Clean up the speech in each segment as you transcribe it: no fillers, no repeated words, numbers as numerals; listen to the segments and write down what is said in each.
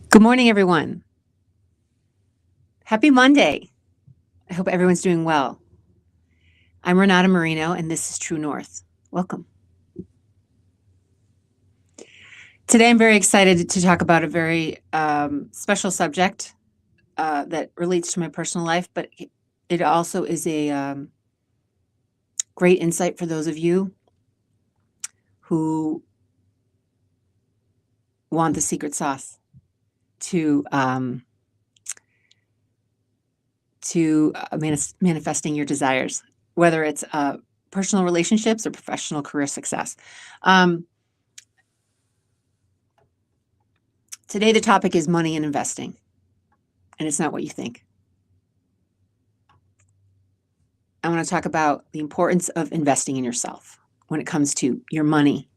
Good morning, everyone. Happy Monday. I hope everyone's doing well. I'm Renata Marino, and this is True North. Welcome. Today, I'm very excited to talk about a very special subject that relates to my personal life, but it also is a great insight for those of you who want the secret sauce to manifesting your desires, whether it's personal relationships or professional career success. Today, the topic is money and investing, and it's not what you think. I want to talk about the importance of investing in yourself when it comes to your money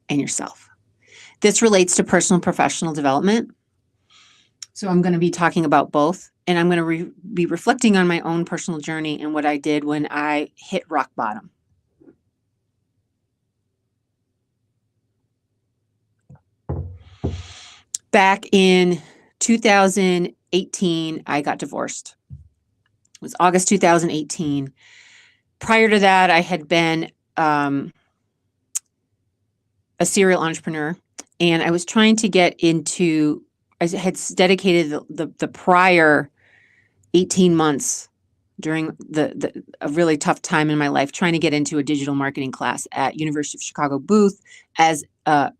and yourself. This relates to personal and professional development. So I'm going to be talking about both, and I'm going to be reflecting on my own personal journey and what I did when I hit rock bottom. Back in 2018, I got divorced. It was August 2018. Prior to that, I had been a serial entrepreneur, and I was trying to get into, I had dedicated the prior 18 months during a really tough time in my life, trying to get into a digital marketing class at University of Chicago Booth as a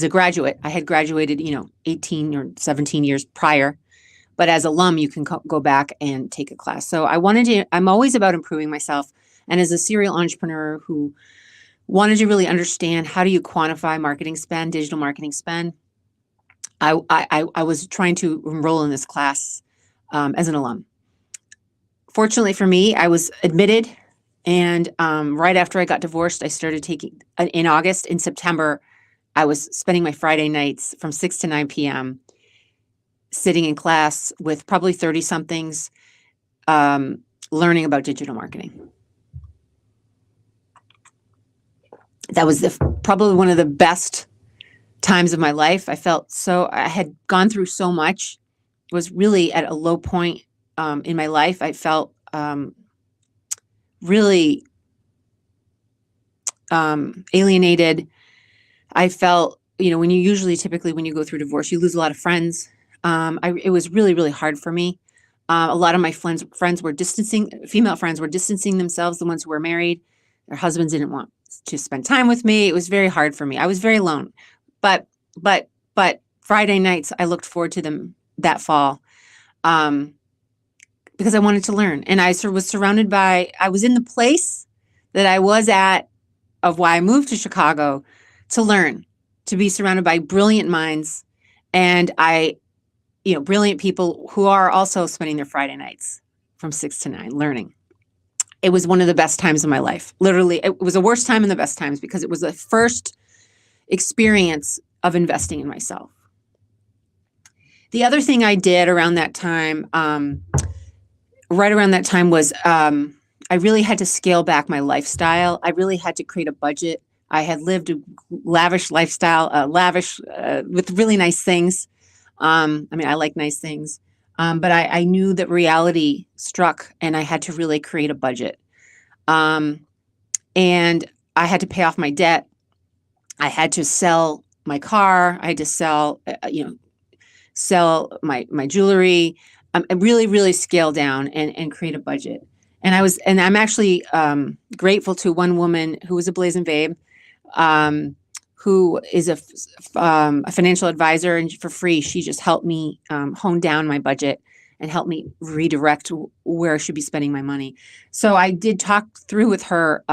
graduate. I had graduated, 18 or 17 years prior, but as alum, you can go back and take a class. So I'm always about improving myself. And as a serial entrepreneur who wanted to really understand how do you quantify marketing spend, digital marketing spend, I was trying to enroll in this class as an alum. Fortunately for me, I was admitted, and right after I got divorced, I started taking, in August. In September, I was spending my Friday nights from 6 to 9 p.m. sitting in class with probably 30-somethings learning about digital marketing. That was probably one of the best times of my life. I had gone through so much, was really at a low point in my life. I felt really alienated. I felt, when you typically when you go through divorce, you lose a lot of friends. It was really, really hard for me. A lot of my friends were female friends were distancing themselves, the ones who were married. Their husbands didn't want to spend time with me. It was very hard for me. I was very alone. But Friday nights, I looked forward to them that fall because I wanted to learn. And I was surrounded by, I was in the place that I was at of why I moved to Chicago to learn, to be surrounded by brilliant minds and brilliant people who are also spending their Friday nights from 6 to 9 learning. It was one of the best times of my life. Literally, it was the worst time and the best times because it was the first experience of investing in myself. The other thing I did around that time, right around that time was I really had to scale back my lifestyle. I really had to create a budget. I had lived a lavish lifestyle, lavish with really nice things. I mean, I like nice things, but I knew that reality struck, and I had to really create a budget. Um, and I had to pay off my debt. I had to sell my car. I had to sell my jewelry, and really scale down and create a budget. And I'm actually grateful to one woman who was a blazing babe, who is a financial advisor, and for free, she just helped me hone down my budget and help me redirect where I should be spending my money. So I did talk through with her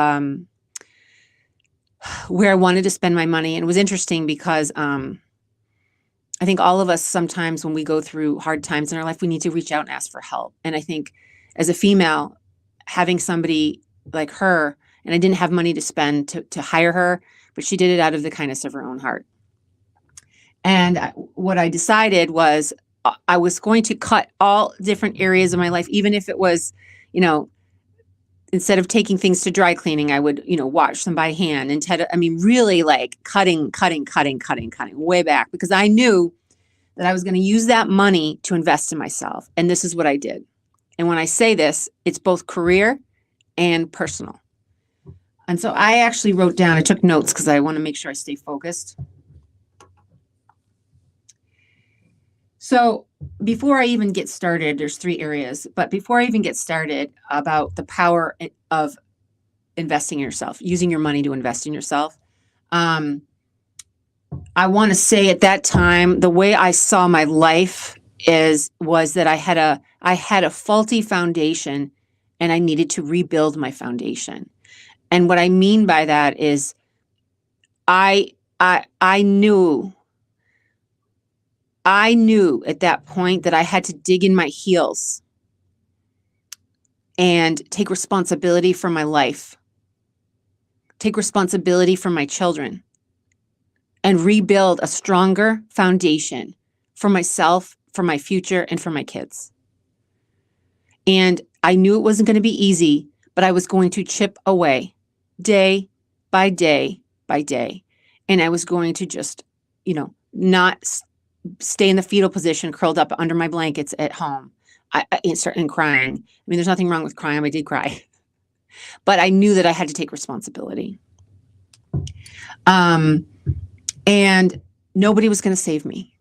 where I wanted to spend my money, and it was interesting because I think all of us sometimes when we go through hard times in our life, we need to reach out and ask for help. And I think as a female, having somebody like her, and I didn't have money to spend to hire her, but she did it out of the kindness of her own heart. And what I decided was I was going to cut all different areas of my life, even if it was, instead of taking things to dry cleaning, I would, wash them by hand. Really like cutting way back, because I knew that I was going to use that money to invest in myself. And this is what I did. And when I say this, it's both career and personal. And so I actually wrote down, I took notes because I want to make sure I stay focused. So before I even get started, there's 3 areas, but before I even get started about the power of investing in yourself, using your money to invest in yourself, I want to say at that time, the way I saw my life was that I had a faulty foundation, and I needed to rebuild my foundation. And what I mean by that is I knew at that point that I had to dig in my heels and take responsibility for my life, take responsibility for my children, and rebuild a stronger foundation for myself, for my future, and for my kids. And I knew it wasn't going to be easy, but I was going to chip away day by day by day. And I was going to just, not stay in the fetal position, curled up under my blankets at home. I started crying. I mean, there's nothing wrong with crying. I did cry. But I knew that I had to take responsibility. And nobody was going to save me.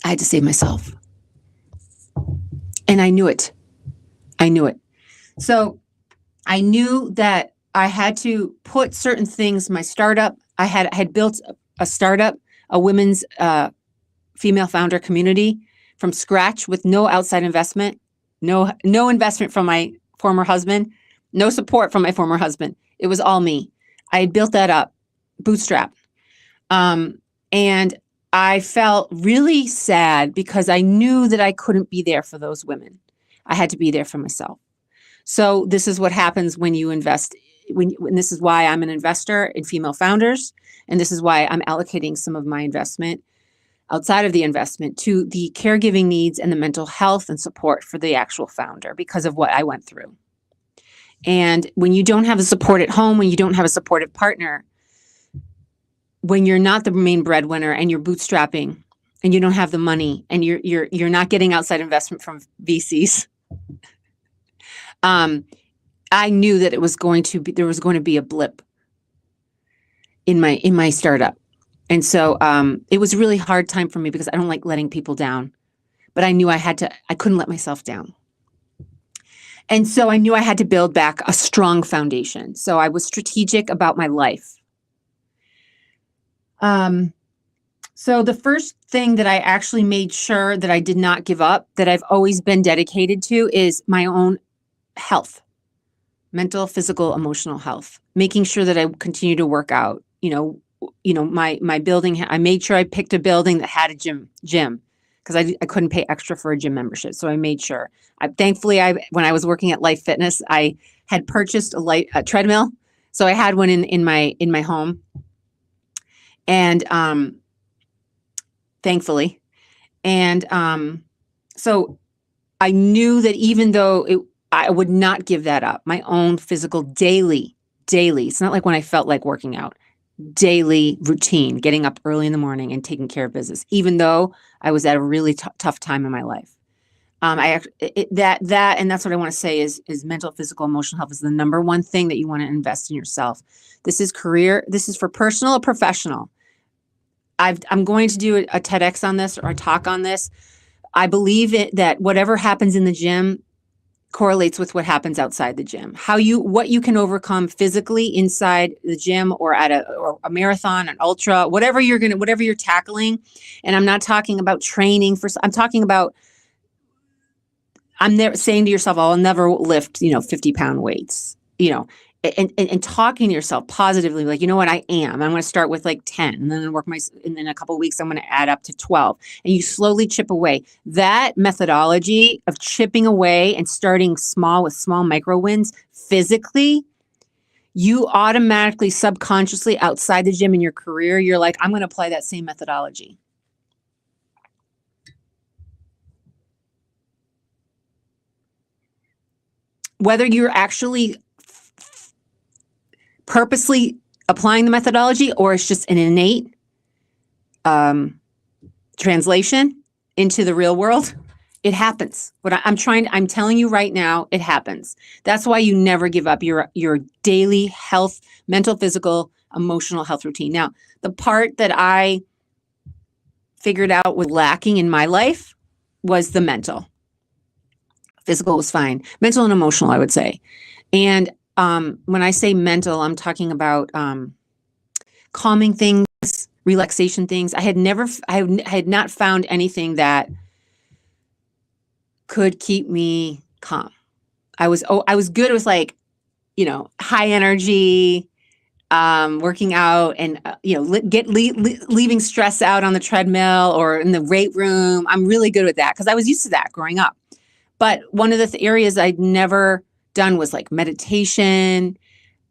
I had to save myself. And I knew it. So I knew that I had to put certain things, my startup, I had built a startup, a women's female founder community from scratch with no outside investment, no investment from my former husband, no support from my former husband. It was all me. I had built that up, bootstrap. And I felt really sad because I knew that I couldn't be there for those women. I had to be there for myself. So this is what happens when you invest. When this is why I'm an investor in female founders. And this is why I'm allocating some of my investment outside of the investment to the caregiving needs and the mental health and support for the actual founder because of what I went through. And when you don't have a support at home, when you don't have a supportive partner, when you're not the main breadwinner and you're bootstrapping and you don't have the money and you're not getting outside investment from VCs, I knew that there was going to be a blip in my startup. And so it was a really hard time for me because I don't like letting people down, but I knew I couldn't let myself down. And so I knew I had to build back a strong foundation. So I was strategic about my life. So the first thing that I actually made sure that I did not give up, that I've always been dedicated to, is my own health, mental, physical, emotional health, making sure that I continue to work out. My building, I made sure I picked a building that had a gym because I couldn't pay extra for a gym membership. So I made sure. Thankfully, when I was working at Life Fitness, I had purchased a treadmill. So I had one in my home. And thankfully, And so I knew that even though I would not give that up, my own physical daily. It's not like when I felt like working out, daily routine, getting up early in the morning and taking care of business, even though I was at a really tough time in my life. And that's what I want to say is mental, physical, emotional health is the number one thing that you want to invest in yourself. This is career. This is for personal or professional. I'm going to do a TEDx on this or a talk on this. I believe that whatever happens in the gym correlates with what happens outside the gym. What you can overcome physically inside the gym or at a marathon, an ultra, whatever you're tackling. And I'm not talking about training I'm talking about, I'm never saying to yourself, I'll never lift, 50-pound weights, and talking to yourself positively, like, you know what, I'm going to start with like 10 and then and then a couple of weeks, I'm going to add up to 12, and you slowly chip away. That methodology of chipping away and starting small with small micro wins physically, you automatically, subconsciously outside the gym in your career, you're like, I'm going to apply that same methodology. Whether you're actually purposely applying the methodology or it's just an innate translation into the real world, it happens. But I'm telling you right now, it happens. That's why you never give up your daily health, mental, physical, emotional health routine. Now, the part that I figured out was lacking in my life was the mental. Physical was fine. Mental and emotional, I would say. And when I say mental, I'm talking about calming things, relaxation things. I had not found anything that could keep me calm. I was good with, like, high energy, working out and, leaving stress out on the treadmill or in the weight room. I'm really good with that because I was used to that growing up. But one of the areas I'd never done was like meditation,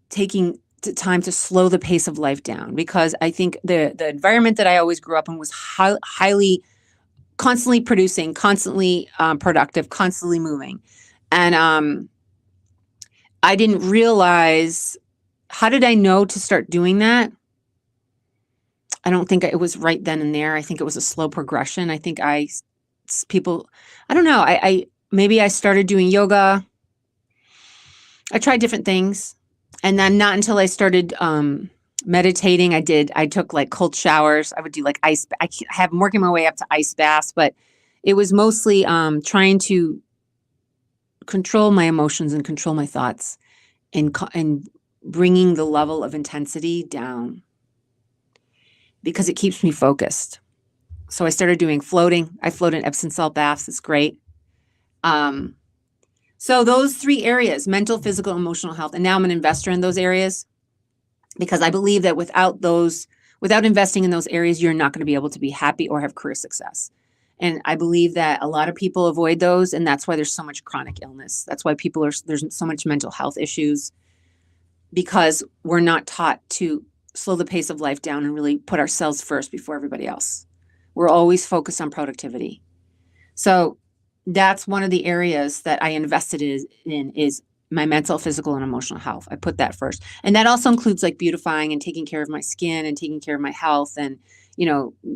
taking time to slow the pace of life down, because I think the environment that I always grew up in was highly constantly producing, constantly productive, constantly moving. And I didn't realize, how did I know to start doing that? I don't think it was right then and there. I think it was a slow progression. I think I don't know. Maybe I started doing yoga. I tried different things. And then not until I started meditating, I took like cold showers. I would do like I'm working my way up to ice baths, but it was mostly trying to control my emotions and control my thoughts and bringing the level of intensity down because it keeps me focused. So I started doing floating. I float in Epsom salt baths. It's great. So those three areas, mental, physical, emotional health. And now I'm an investor in those areas because I believe that without investing in those areas, you're not going to be able to be happy or have career success. And I believe that a lot of people avoid those. And that's why there's so much chronic illness. That's why there's so much mental health issues, because we're not taught to slow the pace of life down and really put ourselves first before everybody else. We're always focused on productivity. So that's one of the areas that I invested in is my mental, physical, and emotional health. I put that first. And that also includes like beautifying and taking care of my skin and taking care of my health and,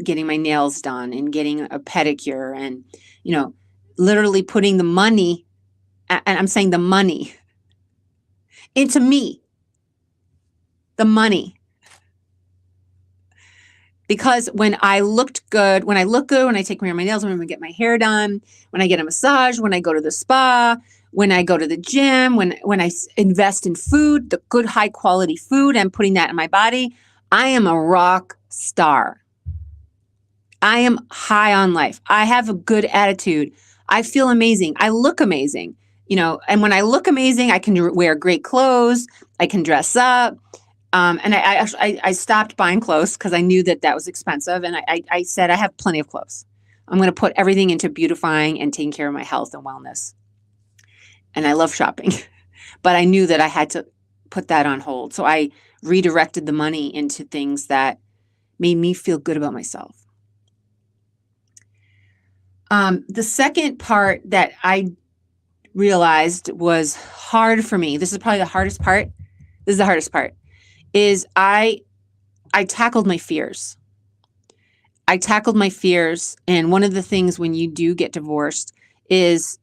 getting my nails done and getting a pedicure and, literally putting the money, and I'm saying the money, into me. The money. Because when I look good, when I take care of my nails, when I get my hair done, when I get a massage, when I go to the spa, when I go to the gym, when I invest in food, the good high quality food, I'm putting that in my body, I am a rock star. I am high on life. I have a good attitude. I feel amazing. I look amazing. And when I look amazing, I can wear great clothes. I can dress up. And I stopped buying clothes because I knew that was expensive. And I said, I have plenty of clothes. I'm going to put everything into beautifying and taking care of my health and wellness. And I love shopping, but I knew that I had to put that on hold. So I redirected the money into things that made me feel good about myself. The second part that I realized was hard for me. This is probably the hardest part. This is the hardest part. Is I tackled my fears. I tackled my fears, and one of the things when you do get divorced is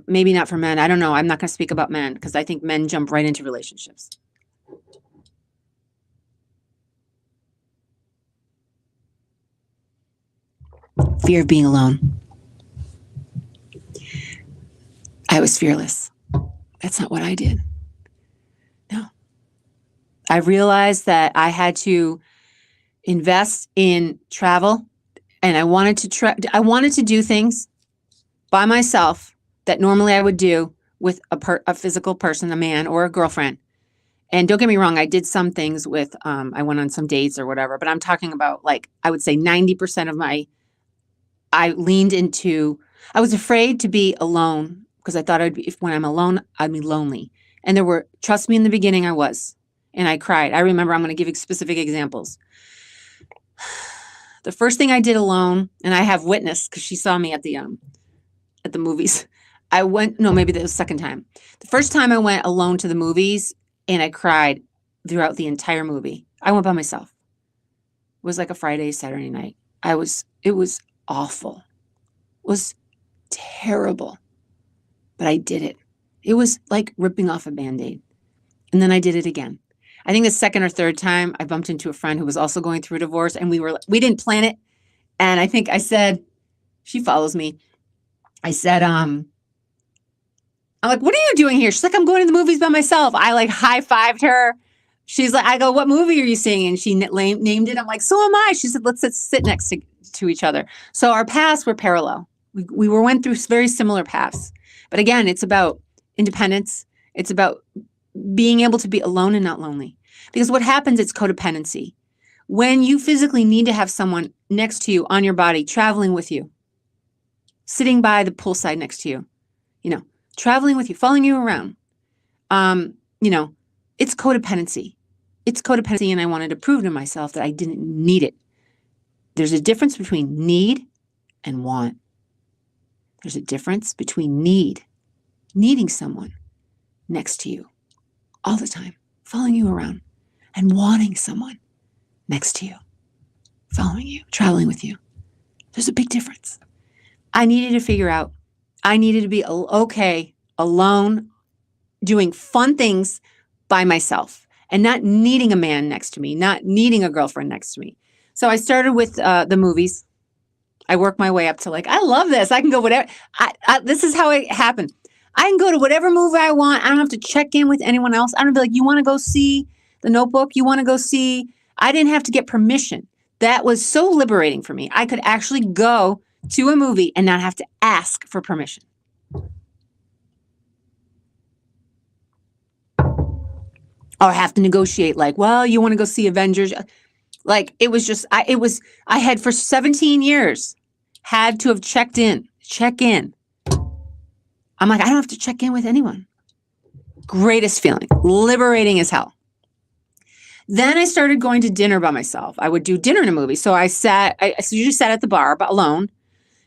maybe not for men. I don't know. I'm not going to speak about men because I think men jump right into relationships. Fear of being alone. I was fearless. That's not what I did. No. I realized that I had to invest in travel, and I wanted to do things by myself that normally I would do with a physical person, a man or a girlfriend. And don't get me wrong, I did some things with I went on some dates or whatever, but I'm talking about, like, I would say 90% of I leaned into, I was afraid to be alone because I thought when I'm alone, I'd be lonely. And trust me, in the beginning I was, and I cried. I remember, I'm going to give specific examples. The first thing I did alone, and I have witness because she saw me at the movies. Maybe that was the second time. The first time I went alone to the movies and I cried throughout the entire movie. I went by myself. It was like a Friday, Saturday night. It was awful. It was terrible. But I did it. It was like ripping off a Band-Aid. And then I did it again. I think the second or third time I bumped into a friend who was also going through a divorce, and we didn't plan it. And I think I said, she follows me. I said, I'm like, what are you doing here? She's like, I'm going to the movies by myself. I like high-fived her. She's like, I go, what movie are you seeing? And she named it. I'm like, so am I. She said, let's sit next to each other. So our paths were parallel. We went through very similar paths. But again, it's about independence. It's about being able to be alone and not lonely. Because what happens, it's codependency. When you physically need to have someone next to you, on your body, traveling with you, sitting by the poolside next to you, traveling with you, following you around, it's codependency. It's codependency, and I wanted to prove to myself that I didn't need it. There's a difference between need and want. There's a difference between needing someone next to you all the time, following you around, and wanting someone next to you, following you, traveling with you. There's a big difference. I needed to figure out, I needed to be okay, alone, doing fun things by myself, and not needing a man next to me, not needing a girlfriend next to me. So I started with the movies. I worked my way up to, like, I love this. I can go whatever. This is how it happened. I can go to whatever movie I want. I don't have to check in with anyone else. I don't be like, you want to go see The Notebook? You want to go see? I didn't have to get permission. That was so liberating for me. I could actually go to a movie and not have to ask for permission. Or have to negotiate, like, well, you want to go see Avengers? Like, it was just, I had for 17 years had to have check in. I'm like, I don't have to check in with anyone. Greatest feeling, liberating as hell. Then I started going to dinner by myself. I would do dinner in a movie. So I usually sat at the bar, but alone,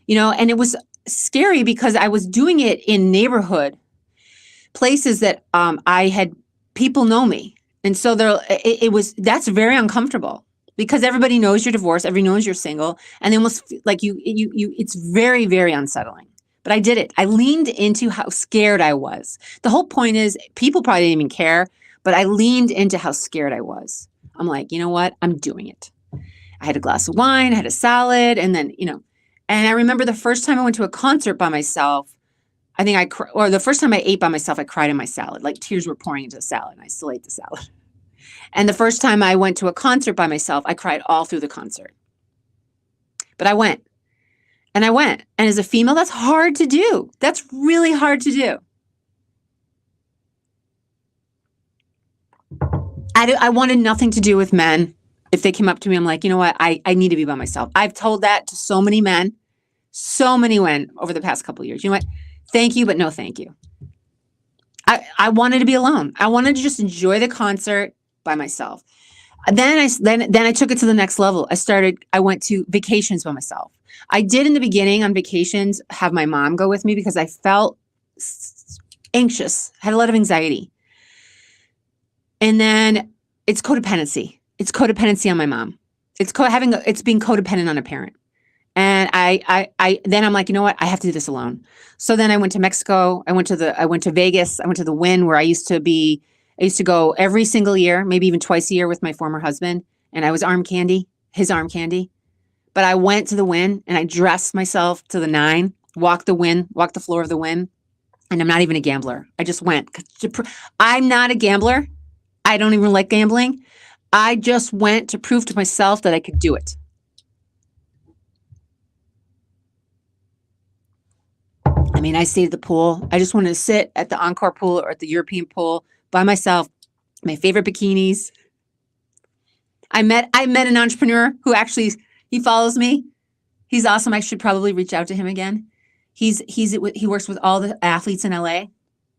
and it was scary because I was doing it in neighborhood places that I had people know me. And so that's very uncomfortable because everybody knows you're divorced. Everybody knows you're single. And they almost like it's very, very unsettling. But I did it. I leaned into how scared I was. The whole point is people probably didn't even care, but I leaned into how scared I was. I'm like, you know what? I'm doing it. I had a glass of wine, I had a salad, and then, and I remember the first time I went to a concert by myself, I think or the first time I ate by myself, I cried in my salad. Like tears were pouring into the salad, and I still ate the salad. And the first time I went to a concert by myself, I cried all through the concert. But I went. And I went. And as a female, that's hard to do. That's really hard to do. I wanted nothing to do with men. If they came up to me, I'm like, you know what? I need to be by myself. I've told that to so many men over the past couple of years. You know what? Thank you, but no thank you. I wanted to be alone. I wanted to just enjoy the concert by myself. Then I took it to the next level. I went to vacations by myself. I did in the beginning on vacations have my mom go with me because I felt anxious, had a lot of anxiety. And then it's codependency. It's codependency on my mom. It's being codependent on a parent. And then I'm like, you know what? I have to do this alone. So then I went to Mexico. I went to Vegas. I went to the Wynn where I used to go every single year, maybe even twice a year with my former husband. And I was his arm candy. But I went to the Wynn and I dressed myself to the nine, walked the floor of the Wynn. And I'm not even a gambler. I just went. I'm not a gambler. I don't even like gambling. I just went to prove to myself that I could do it. I mean, I stayed at the pool. I just wanted to sit at the Encore pool or at the European pool by myself, my favorite bikinis. I met an entrepreneur who actually, he follows me. He's awesome. I should probably reach out to him again. He works with all the athletes in LA.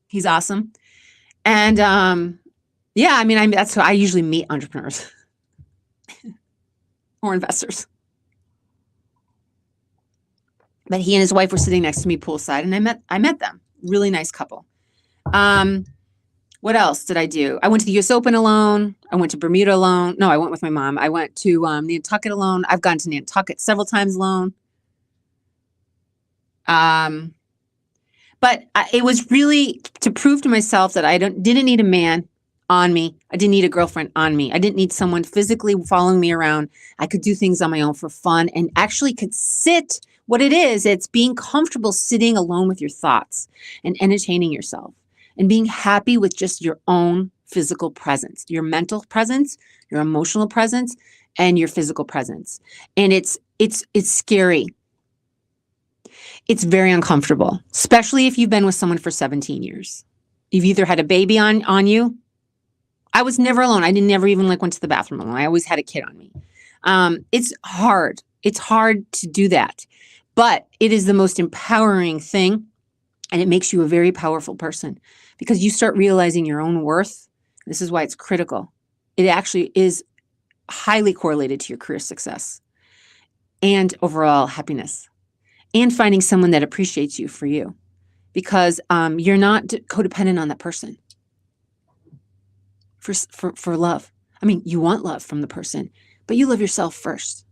He's awesome. And yeah, I mean, that's how I usually meet entrepreneurs or investors. But he and his wife were sitting next to me poolside, and I met them. Really nice couple. What else did I do? I went to the US Open alone. I went to Bermuda alone. No, I went with my mom. I went to Nantucket alone. I've gone to Nantucket several times alone. But it was really to prove to myself that I didn't need a man on me. I didn't need a girlfriend on me. I didn't need someone physically following me around. I could do things on my own for fun and actually could sit. What it is, it's being comfortable sitting alone with your thoughts and entertaining yourself and being happy with just your own physical presence, your mental presence, your emotional presence, and your physical presence. And it's scary. It's very uncomfortable, especially if you've been with someone for 17 years. You've either had a baby on you. I was never alone. I never even went to the bathroom alone. I always had a kid on me. It's hard. It's hard to do that, but it is the most empowering thing. And it makes you a very powerful person because you start realizing your own worth. This is why it's critical. It actually is highly correlated to your career success and overall happiness and finding someone that appreciates you for you because you're not codependent on that person for love. I mean, you want love from the person, but you love yourself first.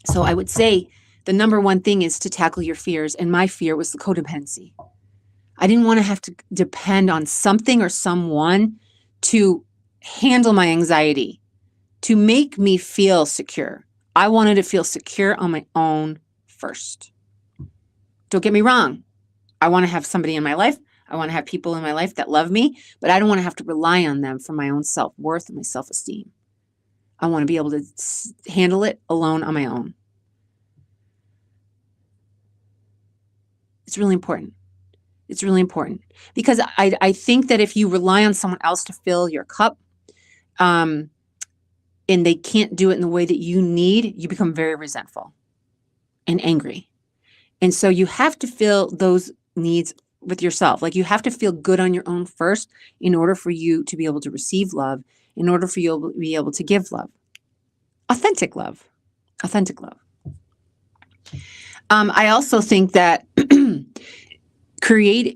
So I would say the number one thing is to tackle your fears. And my fear was the codependency. I didn't want to have to depend on something or someone to handle my anxiety, to make me feel secure. I wanted to feel secure on my own first. Don't get me wrong. I want to have somebody in my life. I want to have people in my life that love me, but I don't want to have to rely on them for my own self-worth and my self-esteem. I want to be able to handle it alone on my own. It's really important. It's really important because I think that if you rely on someone else to fill your cup, and they can't do it in the way that you need, you become very resentful and angry. And so you have to fill those needs with yourself. Like you have to feel good on your own first in order for you to be able to receive love, in order for you to be able to give love. Authentic love. Authentic love. I also think that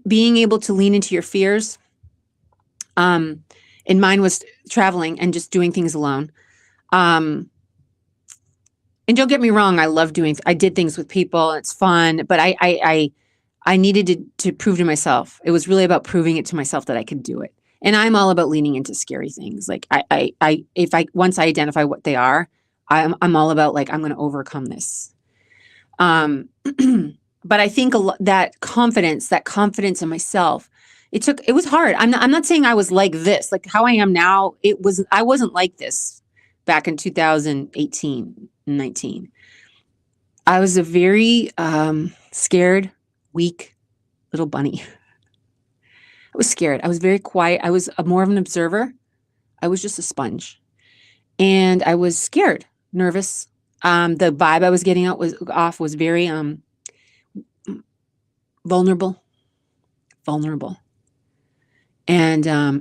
being able to lean into your fears, and mine was traveling and just doing things alone. And don't get me wrong, I did things with people. It's fun, but I needed to prove to myself. It was really about proving it to myself that I could do it. And I'm all about leaning into scary things. Like once I identify what they are, I'm all about I'm going to overcome this. But I think that confidence in myself, it was hard. I'm not saying I was like this, like how I am now. I wasn't like this back in 2018, 19. I was a very scared, weak little bunny. I was scared. I was very quiet. I was more of an observer. I was just a sponge. And I was scared, nervous. The vibe I was getting out was very vulnerable. And I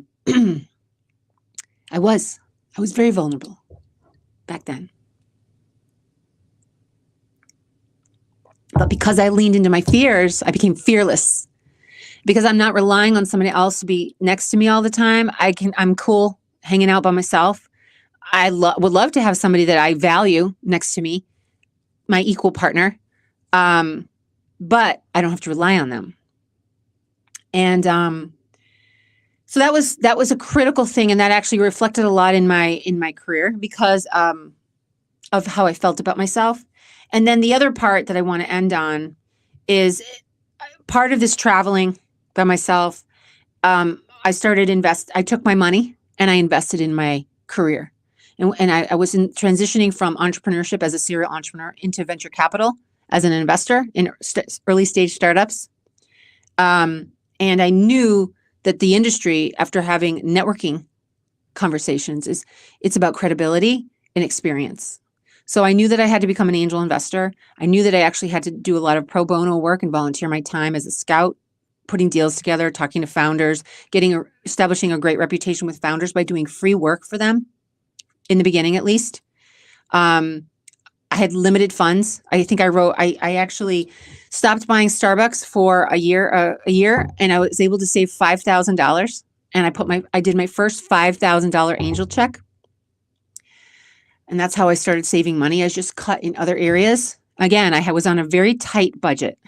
was very vulnerable back then. But because I leaned into my fears, I became fearless. Because I'm not relying on somebody else to be next to me all the time. I'm cool hanging out by myself. I would love to have somebody that I value next to me, my equal partner. But I don't have to rely on them. And so that was a critical thing, and that actually reflected a lot in my career because of how I felt about myself. And then the other part that I want to end on is part of this traveling by myself. I took my money and I invested in my career. And I was transitioning from entrepreneurship as a serial entrepreneur into venture capital as an investor in early stage startups. And I knew that the industry, after having networking conversations, it's about credibility and experience. So I knew that I had to become an angel investor. I knew that I actually had to do a lot of pro bono work and volunteer my time as a scout, putting deals together, talking to founders, establishing a great reputation with founders by doing free work for them, in the beginning at least. I had limited funds. I think I actually stopped buying Starbucks for a year, and I was able to save $5,000. And I did my first $5,000 angel check. And that's how I started saving money. I just cut in other areas. Again, I was on a very tight budget.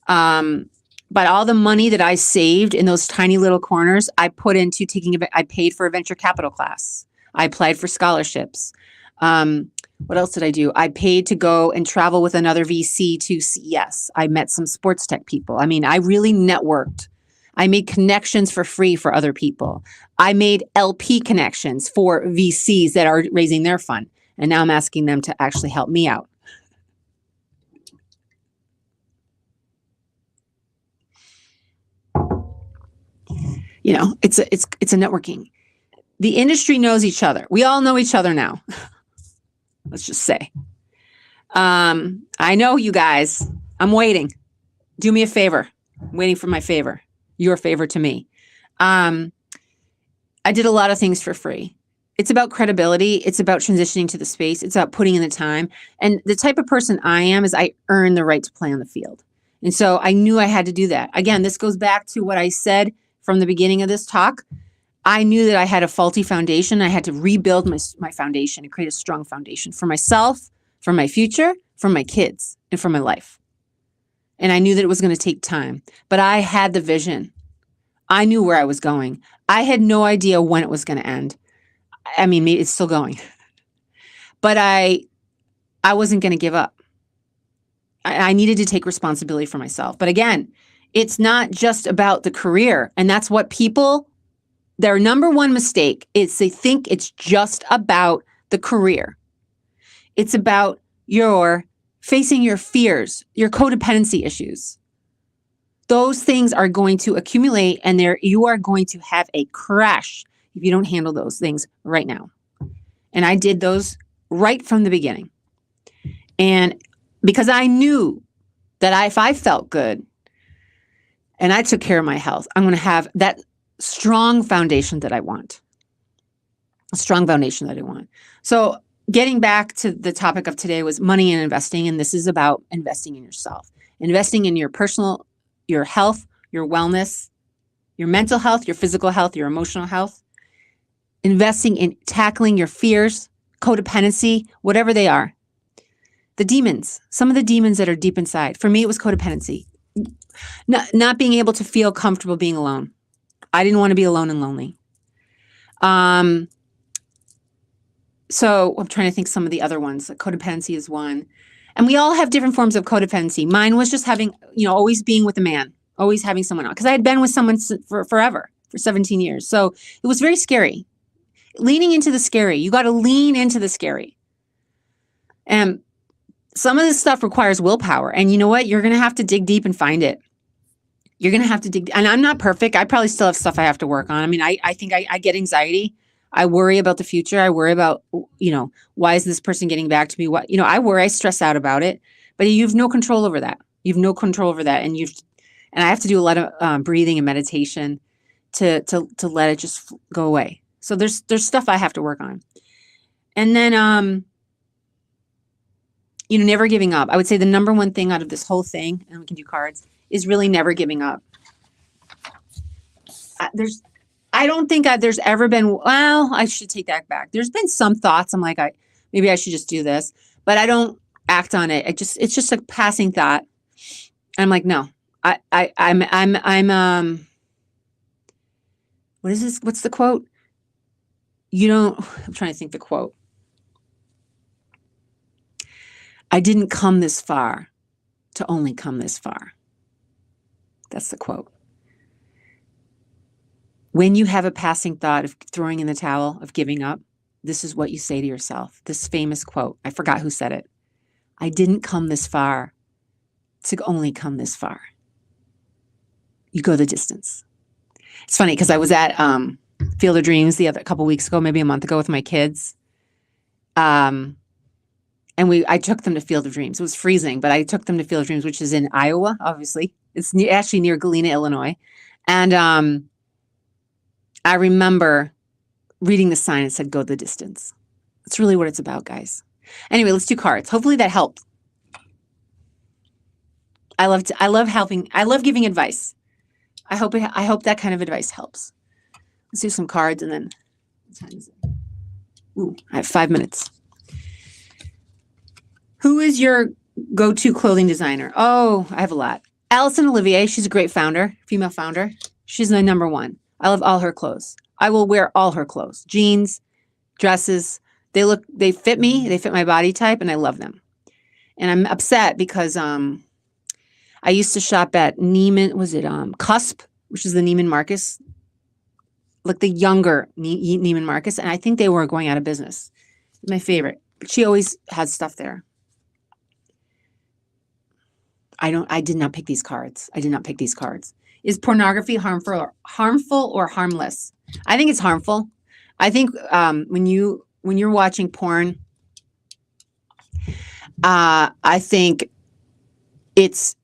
But all the money that I saved in those tiny little corners, I put into I paid for a venture capital class. I applied for scholarships. What else did I do? I paid to go and travel with another VC to CES. I met some sports tech people. I mean, I really networked. I made connections for free for other people. I made LP connections for VCs that are raising their fund. And now I'm asking them to actually help me out. You know, it's a networking. The industry knows each other. We all know each other now. Let's just say. I know you guys. I'm waiting. Do me a favor. I'm waiting for my favor. Your favor to me. I did a lot of things for free. It's about credibility. It's about transitioning to the space. It's about putting in the time. And the type of person I am is I earn the right to play on the field. And so I knew I had to do that. Again, this goes back to what I said from the beginning of this talk. I knew that I had a faulty foundation. I had to rebuild my foundation and create a strong foundation for myself, for my future, for my kids, and for my life. And I knew that it was going to take time, but I had the vision. I knew where I was going. I had no idea when it was going to end. I mean, maybe it's still going, but I wasn't going to give up. I needed to take responsibility for myself. But again, it's not just about the career. And that's what their number one mistake is they think it's just about the career. It's about facing your fears, your codependency issues. Those things are going to accumulate, and you are going to have a crash if you don't handle those things right now. And I did those right from the beginning. And because I knew that if I felt good and I took care of my health, I'm going to have that strong foundation that I want. A strong foundation that I want. So getting back to the topic of today was money and investing. And this is about investing in yourself, investing in your health, your wellness, your mental health, your physical health, your emotional health, investing in tackling your fears, codependency, whatever they are. The demons, some of the demons that are deep inside. For me, it was codependency. Not being able to feel comfortable being alone. I didn't want to be alone and lonely. So I'm trying to think some of the other ones. Codependency is one. And we all have different forms of codependency. Mine was just having, always being with a man, always having someone else. Because I had been with someone for forever, for 17 years. So it was very scary. Leaning into the scary. You got to lean into the scary. And some of this stuff requires willpower. And you know what? You're going to have to dig deep and find it. You're going to have to dig. And I'm not perfect. I probably still have stuff I have to work on. I mean, I think I get anxiety. I worry about the future. I worry about, why is this person getting back to me? I worry, I stress out about it, but you have no control over that. You have no control over that. And I have to do a lot of breathing and meditation to let it just go away. So there's stuff I have to work on. And then, never giving up. I would say the number one thing out of this whole thing, and we can do cards, is really never giving up. I don't think there's ever been, well, I should take that back. There's been some thoughts. I'm like, maybe I should just do this, but I don't act on it. It's just a passing thought. And I'm like, no, I'm what is this? What's the quote? I'm trying to think the quote. I didn't come this far to only come this far. That's the quote. When you have a passing thought of throwing in the towel, of giving up, this is what you say to yourself. This famous quote. I forgot who said it. I didn't come this far to only come this far. You go the distance. It's funny because I was at Field of Dreams a couple weeks ago, maybe a month ago, with my kids. And I took them to Field of Dreams. It was freezing, but I took them to Field of Dreams, which is in Iowa, obviously. It's actually near Galena, Illinois. And I remember reading the sign that said, go the distance. That's really what it's about, guys. Anyway, let's do cards. Hopefully that helped. I love helping. I love giving advice. I hope that kind of advice helps. Let's do some cards and then, what time is it? Ooh, I have 5 minutes. Who is your go-to clothing designer? Oh, I have a lot. Allison Olivier, she's a great founder, female founder. She's my number one. I love all her clothes. I will wear all her clothes. Jeans, dresses. They fit me. They fit my body type, and I love them. And I'm upset because I used to shop at Neiman, Cusp, which is the Neiman Marcus, like the younger Neiman Marcus, and I think they were going out of business. It's my favorite. She always has stuff there. I did not pick these cards. Is pornography harmful or harmless? I think it's harmful. I think when you're watching porn, I think it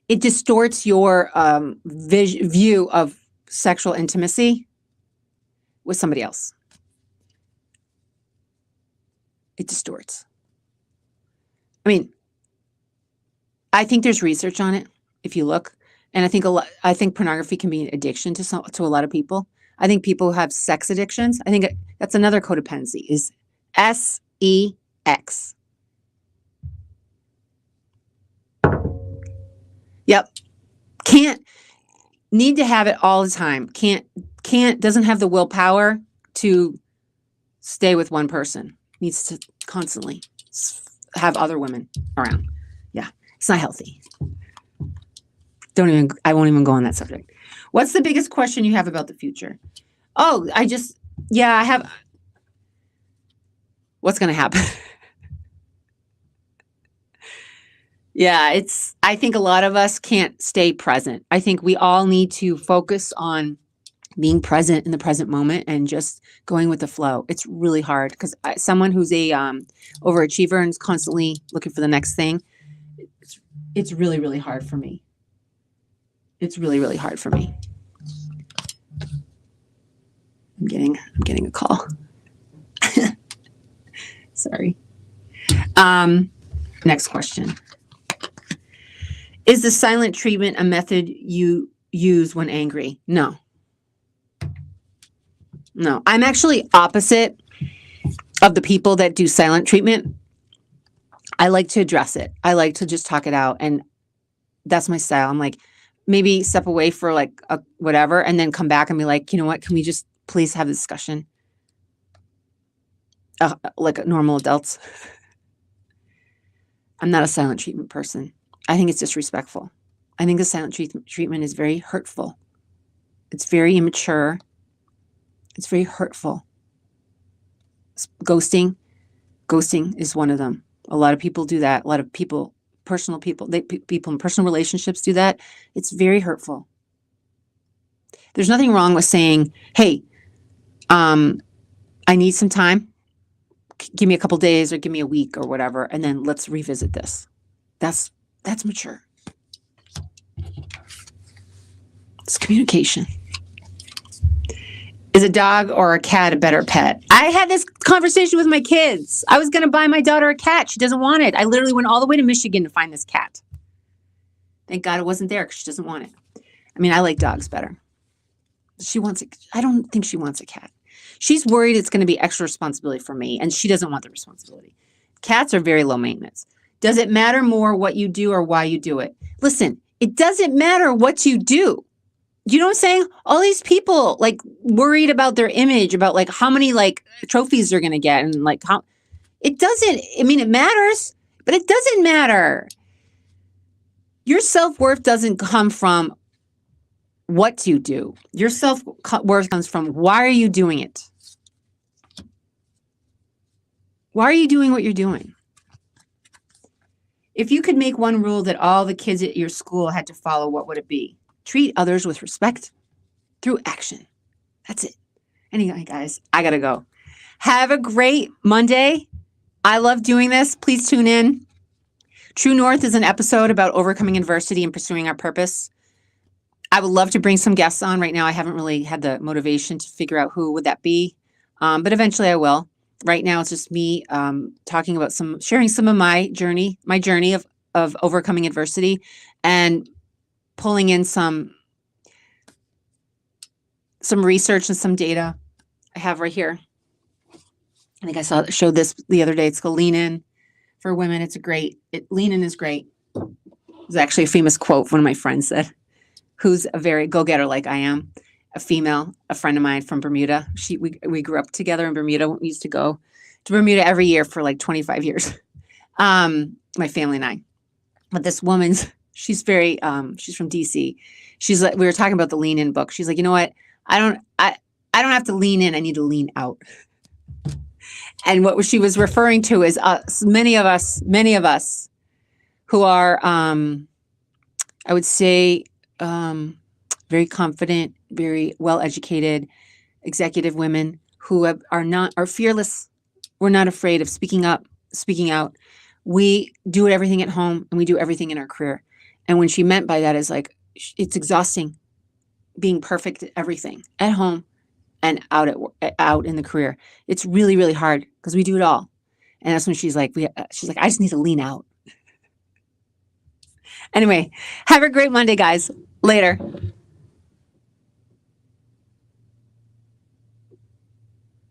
distorts your view of sexual intimacy with somebody else. It distorts. I mean, I think there's research on it if you look, and I think pornography can be an addiction to a lot of people. I think people who have sex addictions, I think that's another codependency, is SEX. Yep. Need to have it all the time. Doesn't have the willpower to stay with one person. Needs to constantly have other women around. Yeah. It's not healthy. I won't even go on that subject. What's the biggest question you have about the future? Oh, I have. What's going to happen? Yeah, I think a lot of us can't stay present. I think we all need to focus on being present in the present moment and just going with the flow. It's really hard because someone who's a overachiever and is constantly looking for the next thing, it's really, really hard for me. It's really, really hard for me. I'm getting a call. Sorry. Next question. Is the silent treatment a method you use when angry? No. I'm actually opposite of the people that do silent treatment. I like to address it. I like to just talk it out, and that's my style. I'm like, maybe step away for like a whatever, and then come back and be like, you know what? Can we just please have a discussion? Like normal adults. I'm not a silent treatment person. I think it's disrespectful. I think the silent treatment is very hurtful. It's very immature. It's very hurtful. Ghosting is one of them. A lot of people do that. A lot of people, people in personal relationships do that. It's very hurtful. There's nothing wrong with saying, hey, I need some time. Give me a couple days or give me a week or whatever, and then let's revisit this. That's mature. It's communication. Is a dog or a cat a better pet? I had this conversation with my kids. I was going to buy my daughter a cat. She doesn't want it. I literally went all the way to Michigan to find this cat. Thank God it wasn't there because she doesn't want it. I mean, I like dogs better. She wants it. I don't think she wants a cat. She's worried it's going to be extra responsibility for me, and she doesn't want the responsibility. Cats are very low maintenance. Does it matter more what you do or why you do it? Listen, it doesn't matter what you do. You know what I'm saying? All these people like worried about their image, about like how many like trophies they're going to get, and like how it doesn't. I mean, it matters, but it doesn't matter. Your self-worth doesn't come from what you do. Your self-worth comes from why are you doing it? Why are you doing what you're doing? If you could make one rule that all the kids at your school had to follow, what would it be? Treat others with respect through action. That's it. Anyway, guys, I got to go. Have a great Monday. I love doing this. Please tune in. True North is an episode about overcoming adversity and pursuing our purpose. I would love to bring some guests on. Right now, I haven't really had the motivation to figure out who would that be, but eventually I will. Right now, it's just me talking about sharing some of my journey of overcoming adversity, and pulling in some research and some data I have right here. I think I showed this the other day. It's called Lean In for women. Lean In is great. It's actually a famous quote one of my friends said, who's a very go-getter like I am, a female, a friend of mine from Bermuda. We grew up together in Bermuda. We used to go to Bermuda every year for like 25 years. My family and I. But this woman's, she's very, she's from DC. She's like, we were talking about the Lean In book. She's like, you know what? I don't have to lean in. I need to lean out. And what she was referring to is many of us who are, I would say, very confident, very well-educated, executive women who are fearless. We're not afraid of speaking up, speaking out. We do everything at home and we do everything in our career. And when she meant by that is like, it's exhausting being perfect at everything at home and out in the career. It's really, really hard because we do it all. And that's when she's like, I just need to lean out. Anyway, have a great Monday, guys. Later.